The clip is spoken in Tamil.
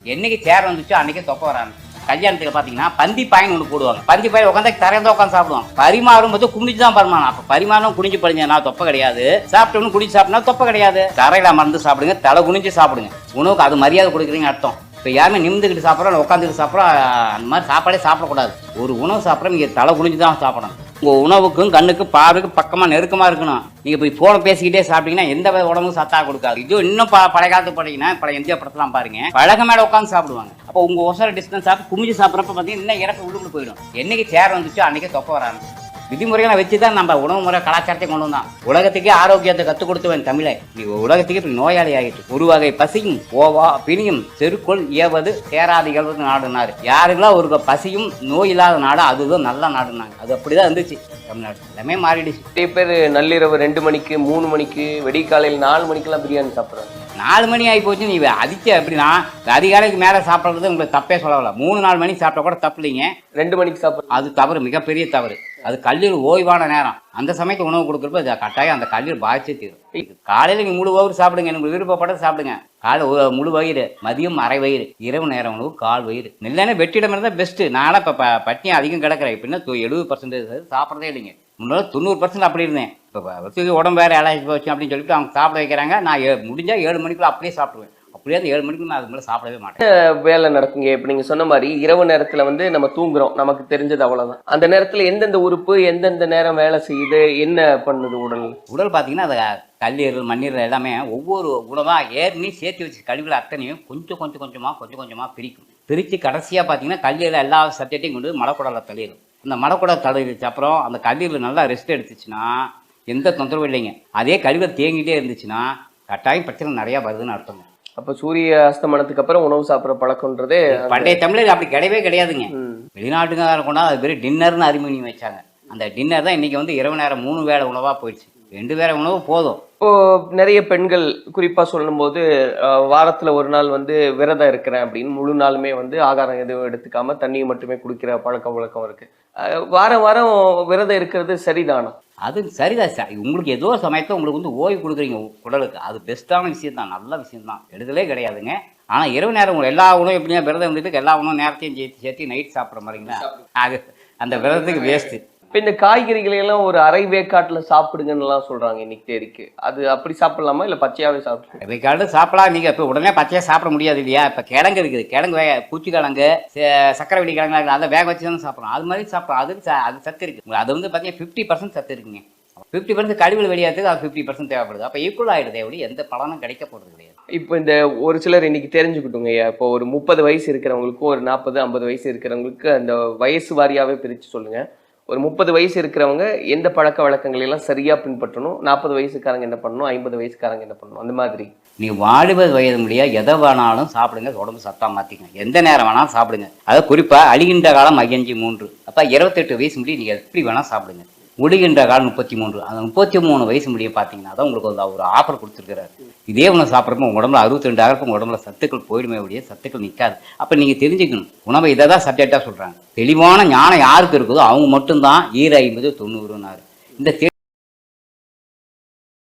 என்னைக்கு சேர் வந்துச்சோ அன்னைக்கு தொப்பை வராங்க. கல்யாணத்துக்கு பார்த்தீங்கன்னா பந்தி பாயின்னு ஒன்று போடுவாங்க. பந்தி பாய் உட்காந்து தரையதான் உட்காந்து சாப்பிடுவாங்க. பரிமாறும் போது குனிஞ்சு தான் பரிமாறணும். அப்போ பரிமாறும் குனிஞ்சு படிஞ்சா தொப்பை கிடையாது. சாப்பிட்டோன்னு குனிஞ்சு சாப்பிட்டா தொப்பை கிடையாது. தரையில மறந்து சாப்பிடுங்க, தலை குனிஞ்சு சாப்பிடுங்க. உணவுக்கு அது மரியாதை கொடுக்குறீங்க அர்த்தம். இப்போ யாருமே நிமிந்துக்கிட்டு சாப்பிட்றோம், உட்காந்துக்கிட்டு சாப்பிட்றோம், அந்த மாதிரி சாப்பாடே சாப்பிடக்கூடாது. ஒரு உணவு சாப்பிட்றோம், நீங்கள் தலை குனிஞ்சு தான் சாப்பிடணும். உங்கள் உணவுக்கும் கண்ணுக்கும் பார்வைக்கும் பக்கமாக நெருக்கமாக இருக்கணும். நீங்கள் போய் ஃபோனை பேசிக்கிட்டே சாப்பிட்டீங்கன்னா எந்த உடம்பும் சத்தா கொடுக்காது. இது இன்னும் பழைய காலத்து போனீங்கன்னா பழைய எம்ஜிஆர் படத்தெல்லாம் பாருங்க, பழக மேலே உட்காந்து சாப்பிடுவாங்க. அப்போ உங்கள் ஒசர டிஸ்டன்ஸ் சாப்பிட்டு குமிஞ்சு சாப்பிட்றப்ப பார்த்தீங்கன்னா இன்னும் இறக்க உள்ளுக்குள்ள போயிடும். என்னைக்கு சேர் வந்துச்சோ அன்றைக்கி தொப்பை வராங்க. விதிமுறைகளை வச்சு தான் நம்ம உணவு முறை கலாச்சாரத்தை கொண்டு வந்தான். உலகத்துக்கே ஆரோக்கியத்தை கற்றுக் கொடுத்தவன் தமிழை. நீ உலகத்துக்கு இப்படி நோயாளி ஆகிட்டு ஒரு வகை பசியும் ஓவா பிணியும் செருக்குள் ஏவது சேராது இயல்வது நாடுனாரு. யாருக்கெல்லாம் ஒரு பசியும் நோய் இல்லாத நாடு அதுதான் நல்ல நாடுனாங்க. அது அப்படிதான் இருந்துச்சு. தமிழ்நாடு எல்லாமே மாறிடுச்சு. நிறைய பேர் நள்ளிரவு 2 மணிக்கு 3 மணிக்கு வெடிக்காலையில் 4 மணிக்கெல்லாம் பிரியாணி சாப்பிட்றாங்க. 4 மணி ஆகி போச்சு. நீ அதிக்க எப்படின்னா அதிகாலைக்கு மேலே சாப்பிட்றது உங்களுக்கு தப்பே சொல்லல. 3-4 மணிக்கு சாப்பிட்டா கூட தப்பு இல்லைங்க. 2 மணிக்கு சாப்பிட்றது அது தவறு, மிகப்பெரிய தவறு. அது கல்லீரல் ஓய்வான நேரம். அந்த சமயத்து உணவு கொடுக்குறப்ப கட்டாயம் அந்த கல்லீரல் பாதிச்சே தீரும். காலையில் நீங்கள் முழு வயிறு சாப்பிடுங்க, எனக்கு விருப்பப்பட்டது சாப்பிடுங்க. காலை முழு வயிறு, மதியம் அரை வயிறு, இரவு நேரம் உணவு கால் வயிறு. இல்லைன்னா வெற்றிடம் இருந்தால் பெஸ்ட்டு. நானும் இப்போ பட்டினி அதிகம் கிடக்கிறேன். இப்படின்னா 70% சாப்பிட்றதே இல்லைங்க. முன்னாடி 90% அப்படி இருந்தேன். இப்போ உடம்பு வேறு இலைச்சி போச்சு அப்படின்னு சொல்லிட்டு அவங்க சாப்பிட வைக்கிறாங்க. நான் முடிஞ்சால் 7 மணிக்குள்ள அப்படியே சாப்பிடுவேன். அப்படியே அந்த 7 மணிக்கு நான் அதுக்கு மேலே சாப்பிடவே மாட்டேன். வேலை நடக்குங்க. இப்போ நீங்கள் சொன்ன மாதிரி இரவு நேரத்தில் வந்து நம்ம தூங்குறோம், நமக்கு தெரிஞ்சது அவ்வளோதான். அந்த நேரத்தில் எந்தெந்த உறுப்பு எந்தெந்த நேரம் வேலை செய்யுது, என்ன பண்ணுது உடல் பார்த்தீங்கன்னா அது கல்லீரல் மண்ணீரல் எல்லாமே ஒவ்வொரு உணவாக ஏற்கனவே சேர்த்து வச்சு கழிவுகள் அத்தனையும் கொஞ்சமாக பிரித்து கடைசியாக பார்த்தீங்கன்னா கல்லீரல் எல்லா சப்ஜெக்டையும் கொண்டு மலக்குடலை தள்ளிடும். அந்த மலக்குடல் தள்ளிடுச்சு அப்புறம் அந்த கல்லீரல் நல்லா ரெஸ்ட் எடுத்துச்சுன்னா எந்த தொந்தரவும் இல்லைங்க. அதே கழிவுகள் தேங்கிட்டே இருந்துச்சுன்னா கட்டாயம் பிரச்சனை நிறையா வருதுன்னு அர்த்தம். அப்போ சூரிய அஸ்தமனத்துக்கு அப்புறம் உணவு சாப்பிட்ற பழக்கம்ன்றதே பண்டைய தமிழர் அப்படி கிடையவே கிடையாதுங்க. வெளிநாட்டுக்காரர் கொண்டா அது பேர் டின்னர்னு அறிமுகம் வச்சாங்க. அந்த டின்னர் தான் இன்னைக்கு வந்து இரவு நேரம் 3 வேளை உணவாக போயிடுச்சு. 2 வேளை உணவு போதும். இப்போ நிறைய பெண்கள் குறிப்பாக சொல்லும்போது வாரத்தில் ஒரு நாள் வந்து விரதம் இருக்கிறேன் அப்படின்னு முழு நாளுமே வந்து ஆகாரம் எதுவும் எடுத்துக்காம தண்ணியை மட்டுமே குடிக்கிற வழக்கம் இருக்கு. வாரம் விரதம் இருக்கிறது சரிதானா? அது சரிதான் சார். உங்களுக்கு ஏதோ சமயத்தில் உங்களுக்கு வந்து ஓய்வு கொடுக்குறீங்க உடலுக்கு, அது பெஸ்ட்டான விஷயம் தான், நல்ல விஷயம் தான், எடுதலே கிடையாதுங்க. ஆனால் இரவு நேரம் உங்களுக்கு எல்லா உணவும் எப்படின்னா விரதம் இருந்துட்டு எல்லா உணவும் நேரத்தையும் சேர்த்து நைட் சாப்பிட்ற மாதிரிங்களா, அது அந்த விரதத்துக்கு வேஸ்ட்டு. இப்போ இந்த காய்கறிகளையெல்லாம் ஒரு அரை வேக்காட்டில் சாப்பிடுங்கன்னுலாம் சொல்கிறாங்க இன்னைக்கு தேதிக்கு. அது அப்படி சாப்பிடலாமா இல்லை பச்சையாகவே சாப்பிடலாம்? வேக்காடு சாப்பிடலாம். நீங்கள் இப்போ உடனே பச்சையாக சாப்பிட முடியாது இல்லையா. இப்போ கிழங்கு இருக்குது, கிழங்கு பூச்சி கிழங்கு, சக்கரை வெடி கிழங்கு, அதை வேக வச்சு தானே சாப்பிட்றோம். அது மாதிரி சாப்பிட்றோம். அது சத்து இருக்குது. அது வந்து பார்த்தீங்கன்னா 50% சத்து இருக்குங்க. 50% கழிவுகள் வெளியாகிறதுக்கு அது 50% தேவைப்படுது. அப்போ ஈக்குவல் ஆகிடுது. எப்படி எந்த பலனும் கிடைக்க போகிறது கிடையாது. இப்போ இந்த ஒரு சிலர் இன்னைக்கு தெரிஞ்சுக்கிட்டுங்க, இப்போ ஒரு 30 வயசு இருக்கிறவங்களுக்கும் ஒரு 40-50 வயசு இருக்கிறவங்களுக்கு அந்த வயசு வாரியாகவே பிரித்து சொல்லுங்கள். ஒரு 30 வயசு இருக்கிறவங்க எந்த பழக்க வழக்கங்கள் எல்லாம் சரியாக பின்பற்றணும், 40 வயசுக்காரங்க என்ன பண்ணணும், 50 வயசுக்காரங்க என்ன பண்ணணும், அந்த மாதிரி. நீ வாலிப வயது முடியா எதை வேணாலும் சாப்பிடுங்க, உடம்பு சத்தா மாற்றிக்கங்க, எந்த நேரம் வேணாலும் சாப்பிடுங்க. அதை குறிப்பாக அழிகின்ற காலம் 53. அப்போ 28 வயசு முடியும் நீங்கள் எப்படி வேணால் சாப்பிடுங்க. முடிகின்ற காலம் 33. அந்த 33 வயசு முடிய பார்த்தீங்கன்னா தான் உங்களுக்கு ஒரு ஆஃபர் கொடுத்துருக்கிறாரு. இதே உணவு சாப்பிட்றப்ப உங்கள் உடம்புல 62 ஆகிறப்ப உங்கள் உடம்புல சத்துக்கள் போயிடுமே ஒழிய சத்துக்கள் நிற்காது. அப்போ நீங்கள் தெரிஞ்சுக்கணும், உணவை இதை தான் சப்ஜெக்டாக சொல்கிறாங்க. தெளிவான ஞானம் யாருக்கு இருக்குதோ அவங்க மட்டும்தான் 50-90. இந்த